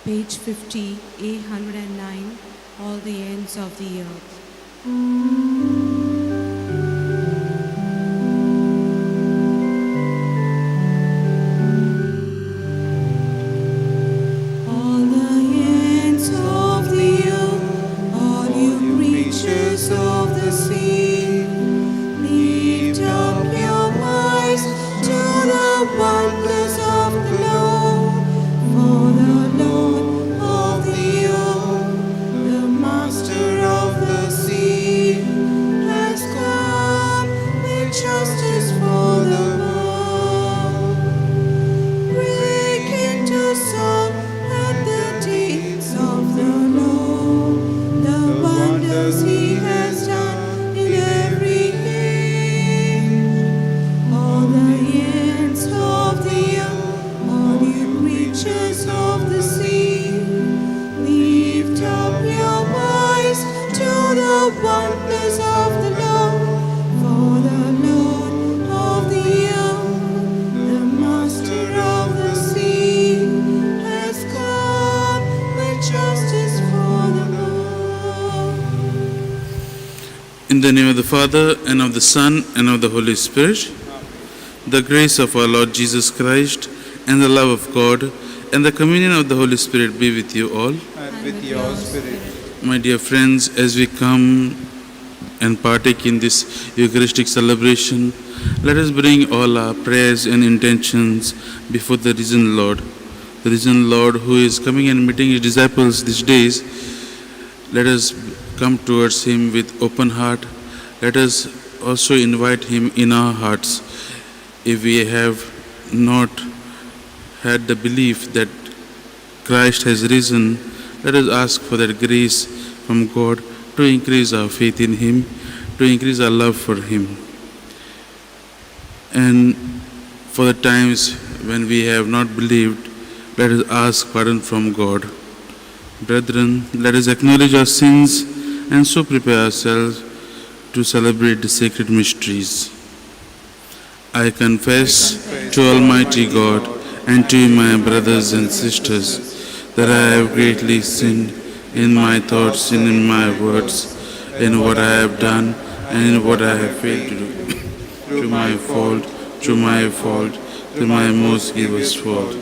Page 50, A109, all the ends of the earth. All the ends of the earth, all you creatures of the sea, lift up your voice to the wonders of the Lord. For the Lord of the earth, the Master of the sea, has come with justice for the world. Break into song at the deeds of the Lord, the wonders He has done in every age. All the ends of the earth, all you creatures of the sea, lift up your voice to the wonders of the Lord. For the Lord of the earth, the Master of the sea, has come with justice for the world. In the name of the Father, and of the Son, and of the Holy Spirit, the grace of our Lord Jesus Christ, and the love of God, and the communion of the Holy Spirit be with you all. And with your spirit. My dear friends, as we come and partake in this Eucharistic celebration, let us bring all our prayers and intentions before the risen Lord. The risen Lord who is coming and meeting his disciples these days. Let us come towards him with open heart. Let us also invite him in our hearts. If we have not had the belief that Christ has risen, let us ask for that grace from God to increase our faith in him, to increase our love for him. And for the times when we have not believed, let us ask pardon from God. Brethren, let us acknowledge our sins and so prepare ourselves to celebrate the sacred mysteries. I confess to Almighty God and to my brothers and sisters that I have greatly sinned in my thoughts and in my words, in what I have done and in what I have failed to do. Through my fault, through my most grievous fault.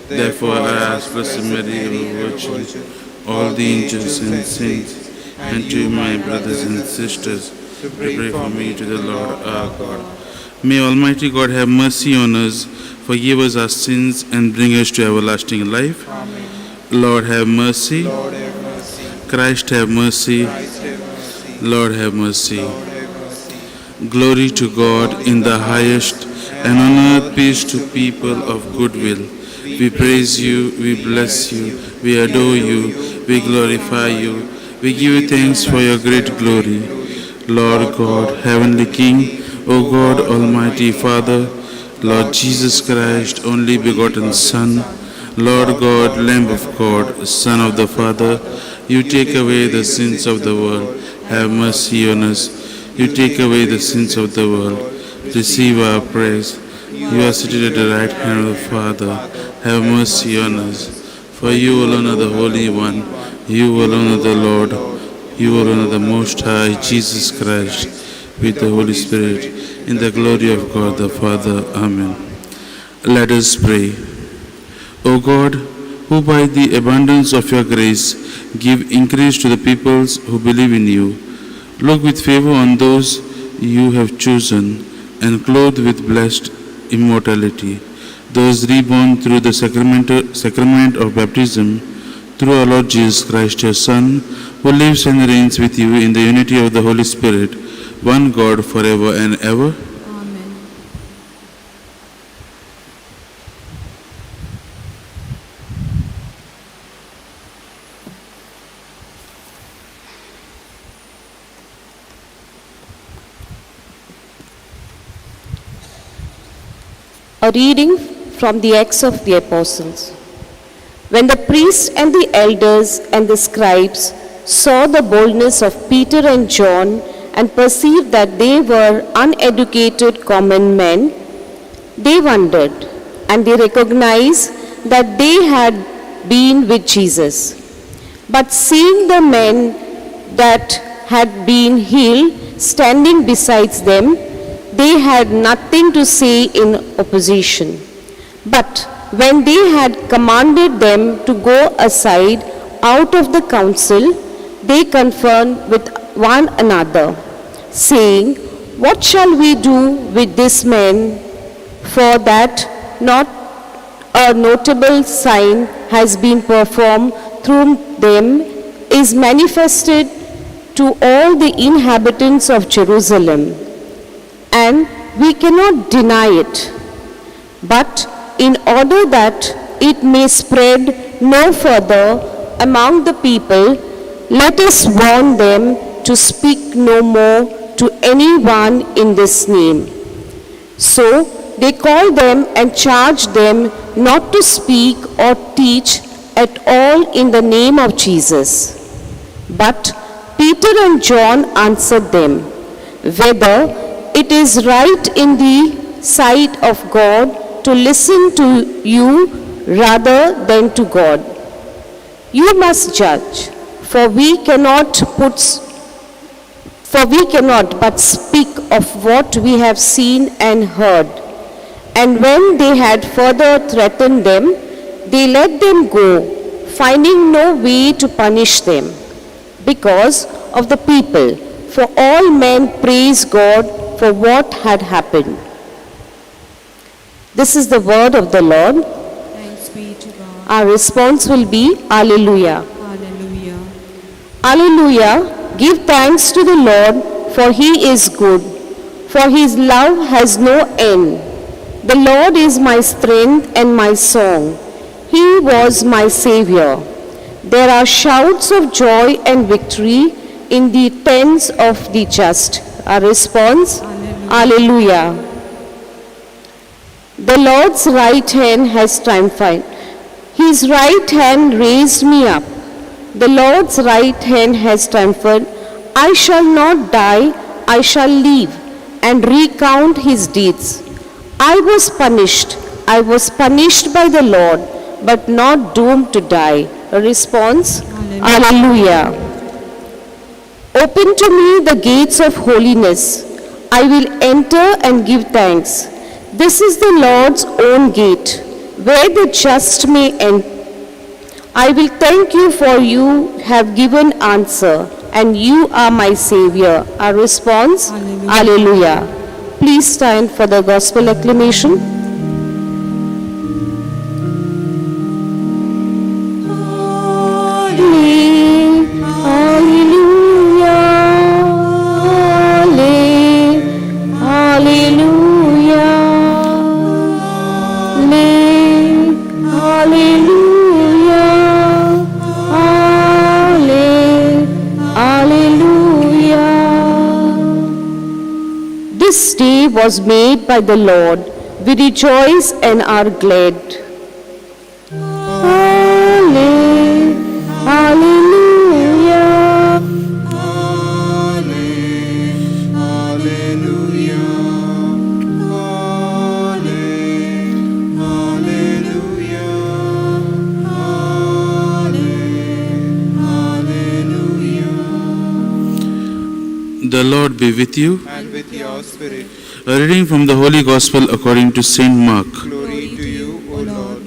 Therefore I ask Blessed Mary, ever Virgin, all the angels and saints, and to my brothers and sisters, to pray for me to the Lord our God. May Almighty God have mercy on us, forgive us our sins, and bring us to everlasting life. Amen. Lord have mercy. Lord have mercy. Christ have mercy. Christ have mercy. Lord have mercy. Lord have mercy. Glory to God in the highest, and on earth peace to people of good will. We praise you, we bless you, we adore you, we glorify you, we give you thanks for your great glory. Lord God, Heavenly King, O God, Almighty Father, Lord Jesus Christ, only begotten Son, Lord God, Lamb of God, Son of the Father, you take away the sins of the world. Have mercy on us. You take away the sins of the world. Receive our praise. You are seated at the right hand of the Father. Have mercy on us. For you alone are the Holy One. You alone are the Lord. You alone are the Most High, Jesus Christ, with the Holy Spirit, in the glory of God the Father. Amen. Let us pray. O God, who by the abundance of your grace give increase to the peoples who believe in you, look with favor on those you have chosen and clothe with blessed immortality, those reborn through the sacrament of baptism, through our Lord Jesus Christ, your Son, who lives and reigns with you in the unity of the Holy Spirit, one God, forever and ever. Amen. A reading from the Acts of the Apostles. When the priests and the elders and the scribes saw the boldness of Peter and John and perceived that they were uneducated common men, they wondered, and they recognized that they had been with Jesus. But seeing the men that had been healed standing beside them, they had nothing to say in opposition. But when they had commanded them to go aside out of the council, they conferred with one another, saying, "What shall we do with this man? For that not a notable sign has been performed through them is manifested to all the inhabitants of Jerusalem, and we cannot deny it. But in order that it may spread no further among the people, let us warn them to speak no more to anyone in this name." So they called them and charged them not to speak or teach at all in the name of Jesus. But Peter and John answered them, "Whether it is right in the sight of God to listen to you rather than to God, you must judge, for we cannot but speak of what we have seen and heard." And when they had further threatened them, they let them go, finding no way to punish them because of the people, for all men praised God for what had happened. This is the word of the Lord. Thanks be to God. Our response will be Alleluia. Hallelujah. Alleluia. Give thanks to the Lord, for he is good, for his love has no end. The Lord is my strength and my song. He was my Savior. There are shouts of joy and victory in the tents of the just. Our response, Alleluia. The Lord's right hand has triumphed. His right hand raised me up. The Lord's right hand has triumphed. I shall not die, I shall live and recount his deeds. I was punished by the Lord, but not doomed to die. A response, Alleluia. Open to me the gates of holiness. I will enter and give thanks. This is the Lord's own gate, where the just may enter. I will thank you, for you have given answer, and you are my Savior. Our response, Alleluia. Please stand for the gospel acclamation. This day was made by the Lord. We rejoice and are glad. Hallelujah. The Lord be with you. And with your spirit. A reading from the Holy Gospel according to Saint Mark. Glory to you, O Lord.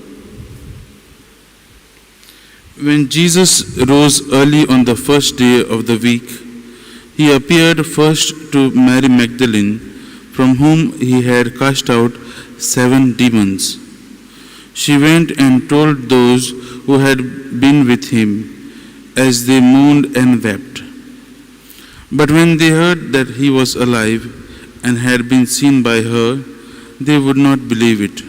When Jesus rose early on the first day of the week, he appeared first to Mary Magdalene, from whom he had cast out 7 demons. She went and told those who had been with him, as they mourned and wept. But when they heard that he was alive and had been seen by her, they would not believe it.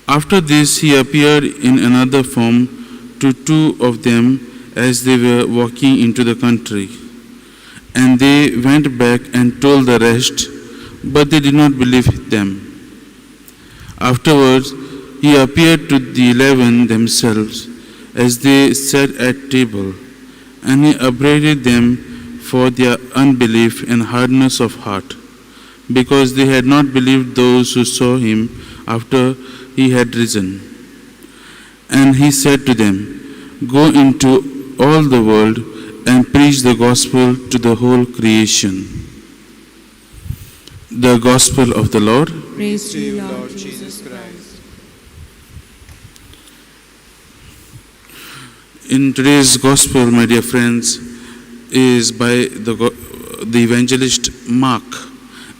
After this, he appeared in another form to 2 of them as they were walking into the country. And they went back and told the rest, but they did not believe them. Afterwards, he appeared to the 11 themselves as they sat at table, and he upbraided them for their unbelief and hardness of heart, because they had not believed those who saw him after he had risen. And he said to them, "Go into all the world and preach the gospel to the whole creation." The gospel of the Lord. Praise To you, Lord Jesus Christ. In today's gospel, my dear friends, is by the evangelist Mark.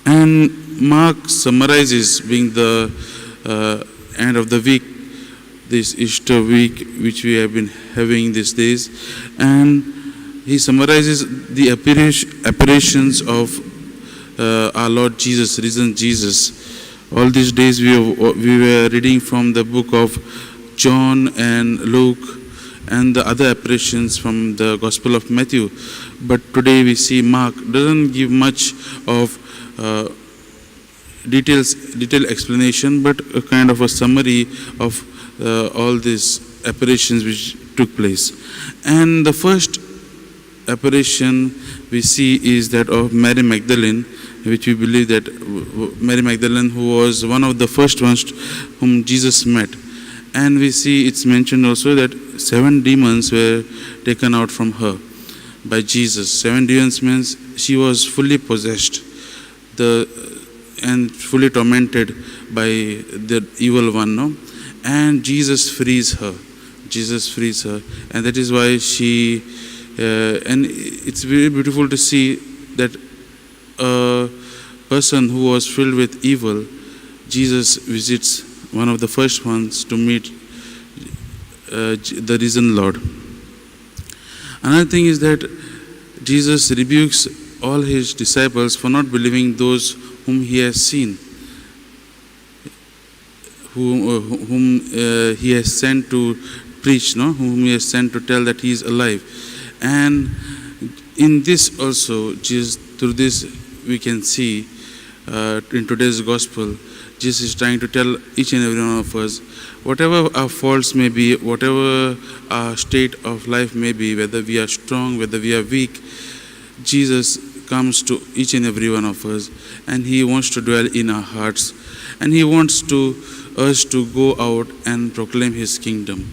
And Mark summarizes, being the end of the week, this Easter week which we have been having these days, and he summarizes the apparitions of our Lord Jesus, risen Jesus. All these days we were reading from the book of John and Luke and the other apparitions from the Gospel of Matthew. But today we see Mark doesn't give much of detailed explanation, but a kind of a summary of all these apparitions which took place. And the first apparition we see is that of Mary Magdalene, which we believe that Mary Magdalene, who was one of the first ones whom Jesus met. And we see it's mentioned also that 7 demons were taken out from her by Jesus. 7 demons means she was fully possessed and fully tormented by the evil one, no? And Jesus frees her. And that is why she, and it's very beautiful to see that a person who was filled with evil, Jesus visits one of the first ones to meet the risen Lord. Another thing is that Jesus rebukes all his disciples for not believing those whom he has seen, whom he has sent to preach, no? Whom he has sent to tell that he is alive. And in this also, Jesus, through this we can see in today's gospel, Jesus is trying to tell each and every one of us, whatever our faults may be, whatever our state of life may be, whether we are strong, whether we are weak, Jesus comes to each and every one of us, and he wants to dwell in our hearts, and he wants us to go out and proclaim his kingdom.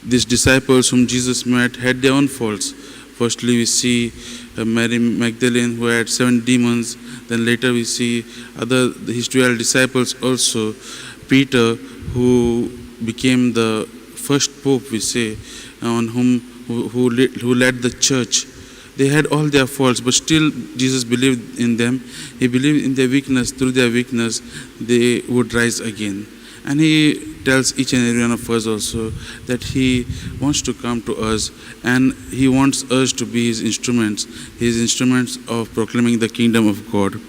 These disciples whom Jesus met had their own faults. Firstly, we see Mary Magdalene, who had 7 demons. Then later we see his 12 disciples also. Peter, who became the first pope, we say, who led the church. They had all their faults, but still Jesus believed in them. He believed in their weakness. Through their weakness, they would rise again. And he tells each and every one of us also that he wants to come to us, and he wants us to be his instruments of proclaiming the kingdom of God.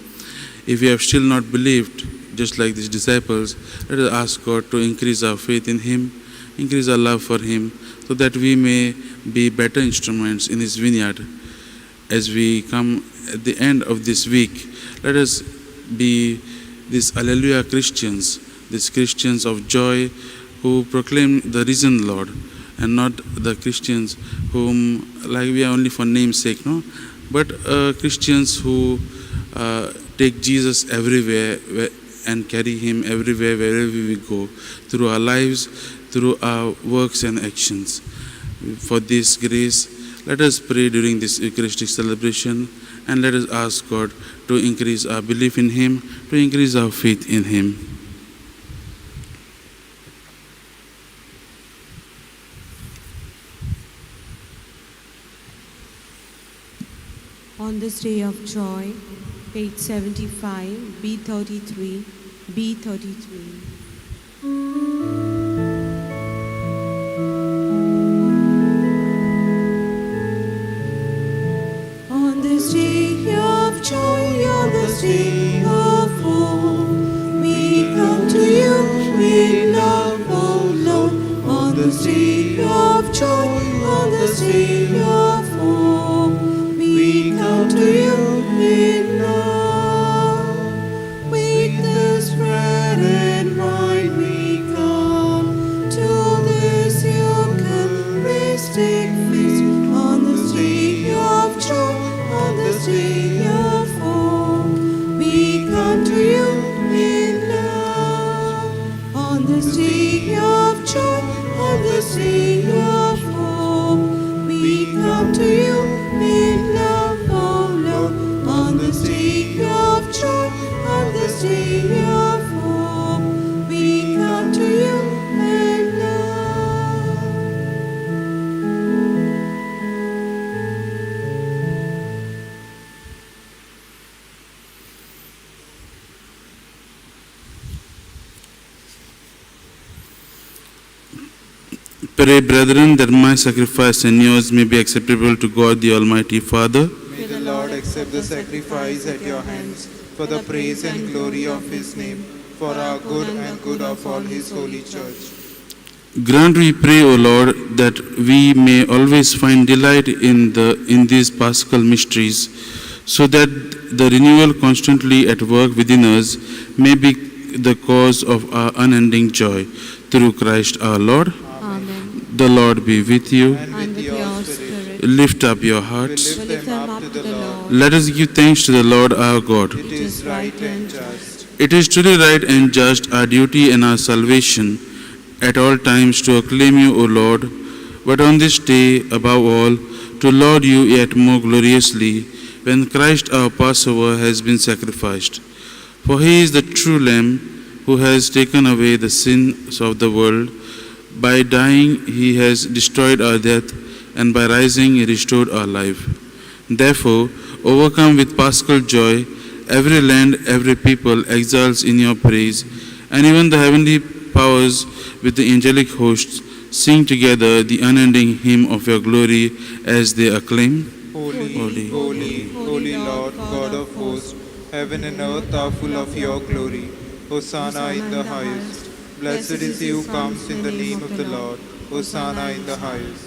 If we have still not believed, just like these disciples, let us ask God to increase our faith in him, increase our love for him, so that we may be better instruments in his vineyard. As we come at the end of this week, let us be these Alleluia Christians, these Christians of joy who proclaim the risen Lord, and not the Christians whom, like, we are only for name's sake, no? But Christians who take Jesus everywhere and carry him everywhere, wherever we go, through our lives, through our works and actions. For this grace, let us pray during this Eucharistic celebration, and let us ask God to increase our belief in him, to increase our faith in him. On this day of joy, page 75, B33, B33. On this day of joy, on this day of hope, we come to you with love, O Lord. On this day of joy, on this day of hope, we come to you with love. With this bread and wine we come. Pray, brethren, that my sacrifice and yours may be acceptable to God the Almighty Father. May the Lord accept the sacrifice at your hands for the praise and glory of his name, for our good and good of all his holy church. Grant, we pray, O Lord, that we may always find delight in these Paschal mysteries, so that the renewal constantly at work within us may be the cause of our unending joy. Through Christ our Lord. Amen. The Lord be with you. And And with your spirit, Lift up your we hearts. lift them up to the Lord. Let us give thanks to the Lord our God. It is right and just. It is truly right and just, our duty and our salvation, at all times to acclaim you, O Lord, but on this day, above all, to laud you yet more gloriously, when Christ our Passover has been sacrificed. For he is the true Lamb who has taken away the sins of the world. By dying he has destroyed our death, and by rising he restored our life. Therefore, overcome with paschal joy, every land, every people exults in your praise, and even the heavenly powers with the angelic hosts sing together the unending hymn of your glory as they acclaim. Holy, Holy, holy, holy Lord, God of hosts, heaven and earth are full of your glory. Hosanna in the highest. Blessed is he who comes in the name of the Lord. Hosanna in the highest.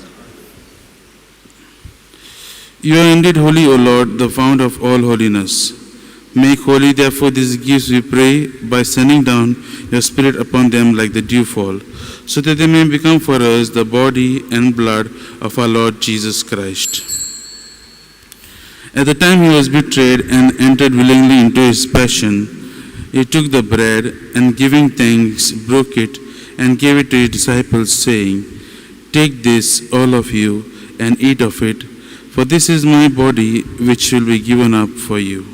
You are indeed holy, O Lord, the fount of all holiness. Make holy, therefore, these gifts, we pray, by sending down your Spirit upon them like the dewfall, so that they may become for us the body and blood of our Lord Jesus Christ. At the time he was betrayed and entered willingly into his passion, he took the bread and, giving thanks, broke it and gave it to his disciples, saying, "Take this, all of you, and eat of it, for this is my body, which will be given up for you."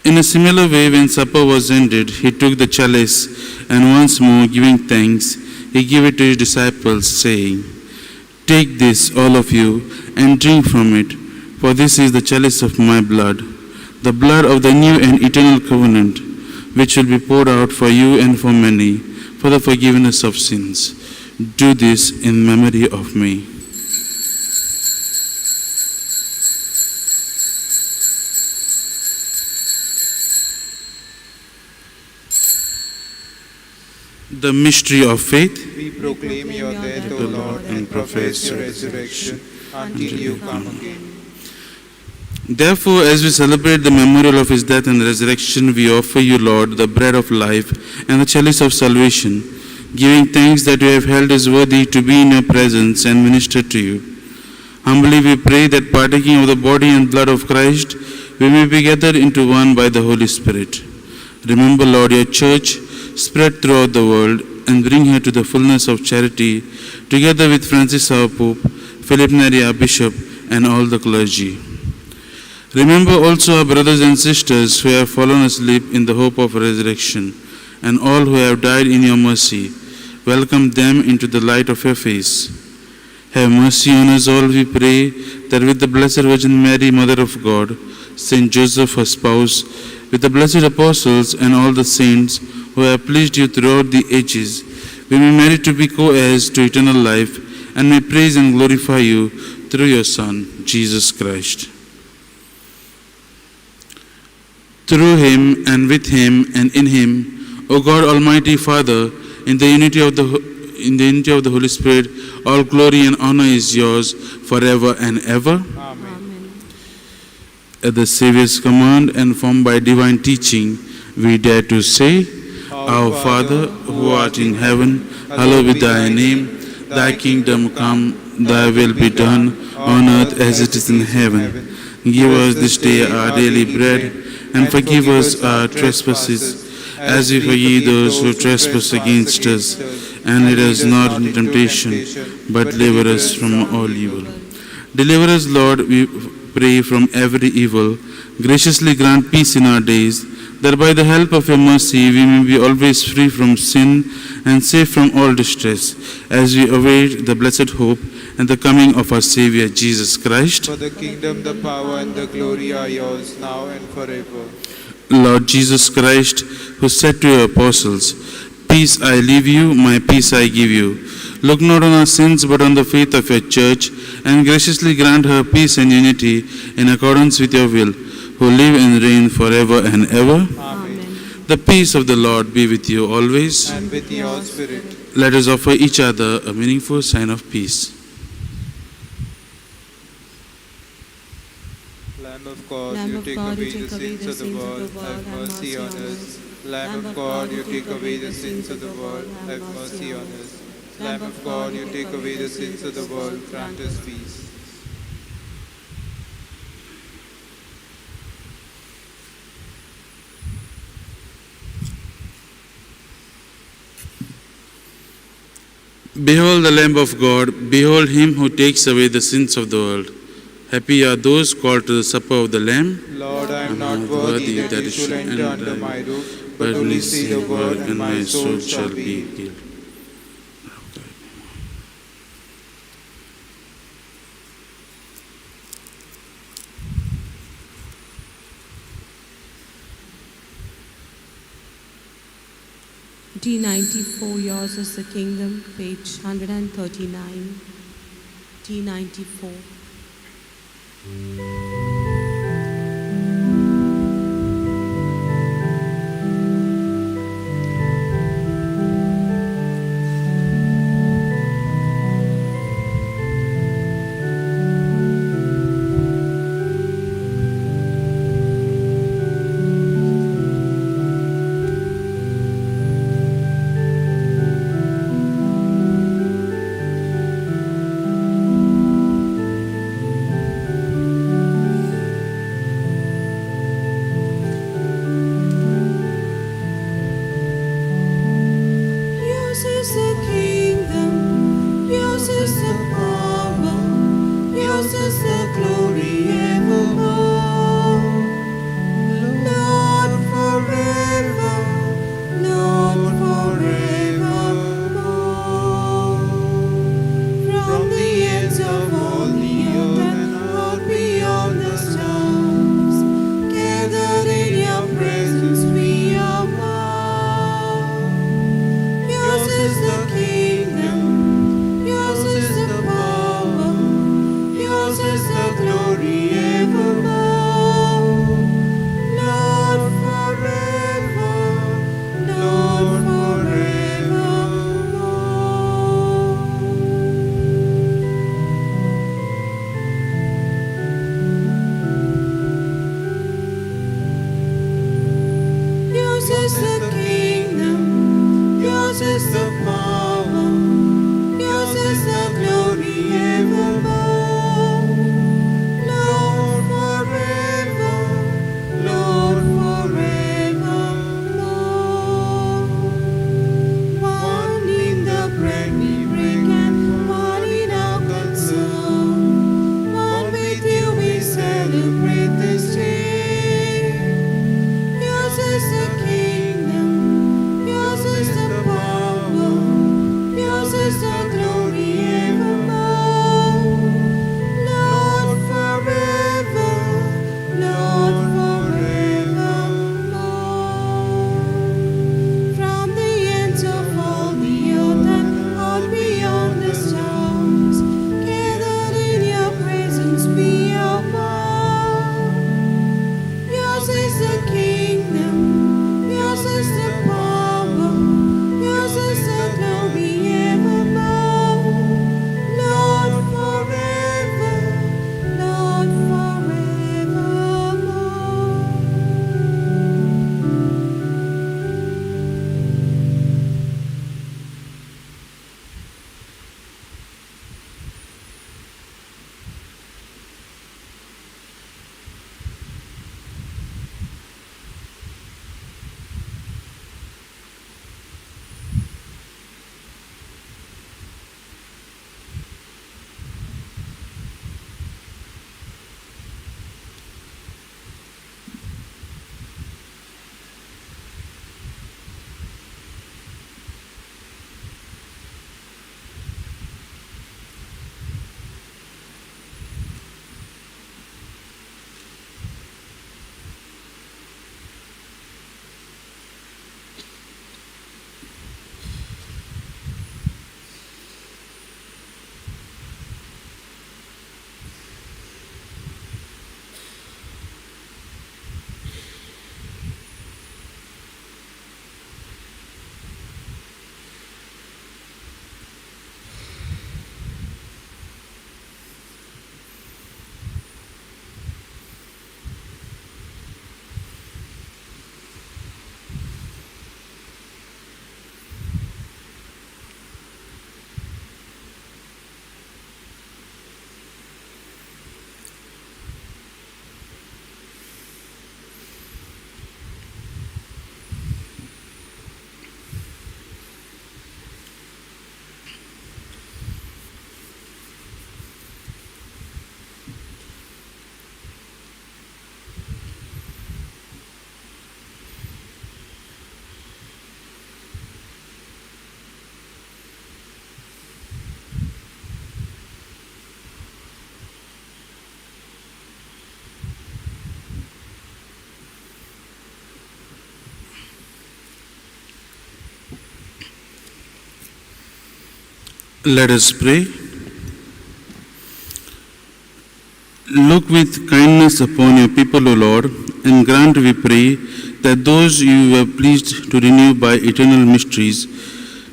In a similar way, when supper was ended, he took the chalice, and once more giving thanks, he gave it to his disciples, saying, "Take this, all of you, and drink from it, for this is the chalice of my blood, the blood of the new and eternal covenant, which will be poured out for you and for many, for the forgiveness of sins. Do this in memory of me." The mystery of faith. We proclaim your death, O Lord, and profess your resurrection until you come again. Therefore, as we celebrate the memorial of his death and resurrection, we offer you, Lord, the bread of life and the chalice of salvation, giving thanks that you have held us worthy to be in your presence and minister to you. Humbly we pray that, partaking of the body and blood of Christ, we may be gathered into one by the Holy Spirit. Remember, Lord, your church spread throughout the world, and bring her to the fullness of charity, together with Francis our Pope, Philip Neri our Bishop, and all the clergy. Remember also our brothers and sisters who have fallen asleep in the hope of resurrection, and all who have died in your mercy. Welcome them into the light of your face. Have mercy on us all, we pray, that with the Blessed Virgin Mary, Mother of God, Saint Joseph, her spouse, with the blessed apostles and all the saints who have pleased you throughout the ages, we may merit to be co-heirs to eternal life, and may praise and glorify you through your Son, Jesus Christ. Through him, and with him, and in him, O God, Almighty Father, in the unity of the Holy Spirit, all glory and honor is yours forever and ever. Amen. At the Saviour's command and formed by divine teaching, we dare to say, Our Father, who art in heaven, hallowed be thy name. Thy kingdom come, thy will be done, on earth as it is in heaven. Give us this day our daily bread, and forgive us our trespasses, as we forgive those who trespass against us. And lead us not into temptation, but deliver us from all evil. Deliver us, Lord, we pray, from every evil. Graciously grant peace in our days, that by the help of your mercy we may be always free from sin and safe from all distress, as we await the blessed hope and the coming of our Savior Jesus Christ. For the kingdom, the power, and the glory are yours, now and forever. Lord Jesus Christ, who said to your apostles, "Peace I leave you, my peace I give you," look not on our sins but on the faith of your church, and graciously grant her peace and unity in accordance with your will, who live and reign forever and ever. Amen. The peace of the Lord be with you always. And with your spirit. Let us offer each other a meaningful sign of peace. Lamb of God, Lamb you of take God, away you the take away sins the of the sins of world, the world, have mercy on us. Lamb of God, you take away the sins of the world, have mercy on us. Lamb of God, you take away the sins of the world, grant us peace. Behold the Lamb of God, behold him who takes away the sins of the world. Happy are those called to the supper of the Lamb. Lord, I am not worthy that you should enter under my roof, but only say the word, and my soul shall be healed. D94, yours is the kingdom, page 139. D94. Let us pray. Look with kindness upon your people, O Lord, and grant, we pray, that those you were pleased to renew by eternal mysteries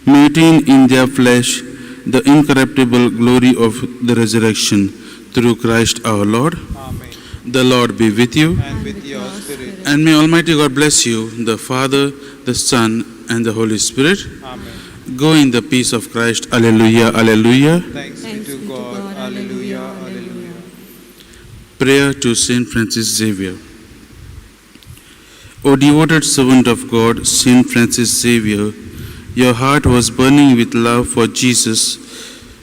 may attain in their flesh the incorruptible glory of the resurrection, through Christ our Lord. Amen. The Lord be with you, And with your spirit. and may Almighty God bless you, the Father, the Son, and the Holy Spirit. Amen. Go in the peace of Christ. Alleluia, alleluia. Thanks be to God. Alleluia. Alleluia. Prayer to Saint Francis Xavier. O devoted servant of God, Saint Francis Xavier, your heart was burning with love for Jesus.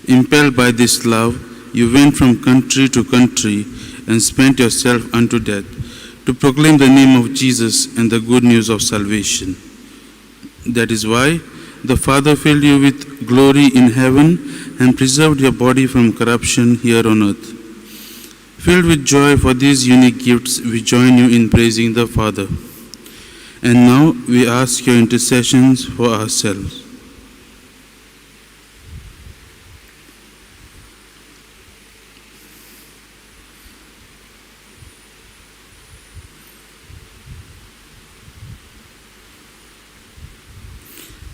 Impelled by this love, you went from country to country and spent yourself unto death to proclaim the name of Jesus and the good news of salvation. That is why the Father filled you with glory in heaven and preserved your body from corruption here on earth. Filled with joy for these unique gifts, we join you in praising the Father. And now we ask your intercessions for ourselves.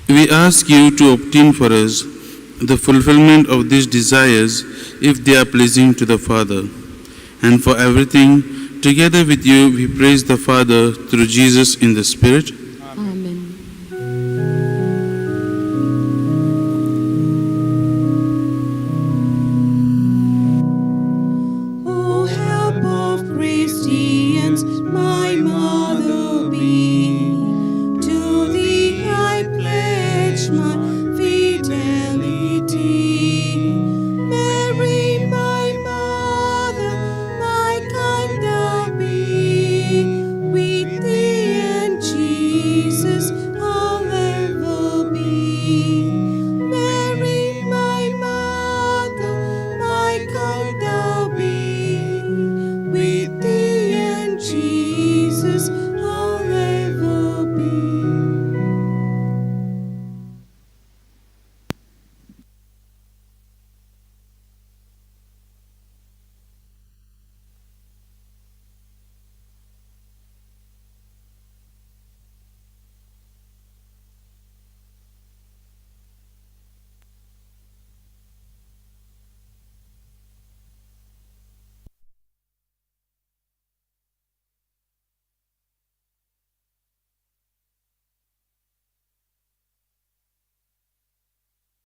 We ask you to obtain for us the fulfillment of these desires if they are pleasing to the Father. And for everything, together with you, we praise the Father through Jesus in the Spirit.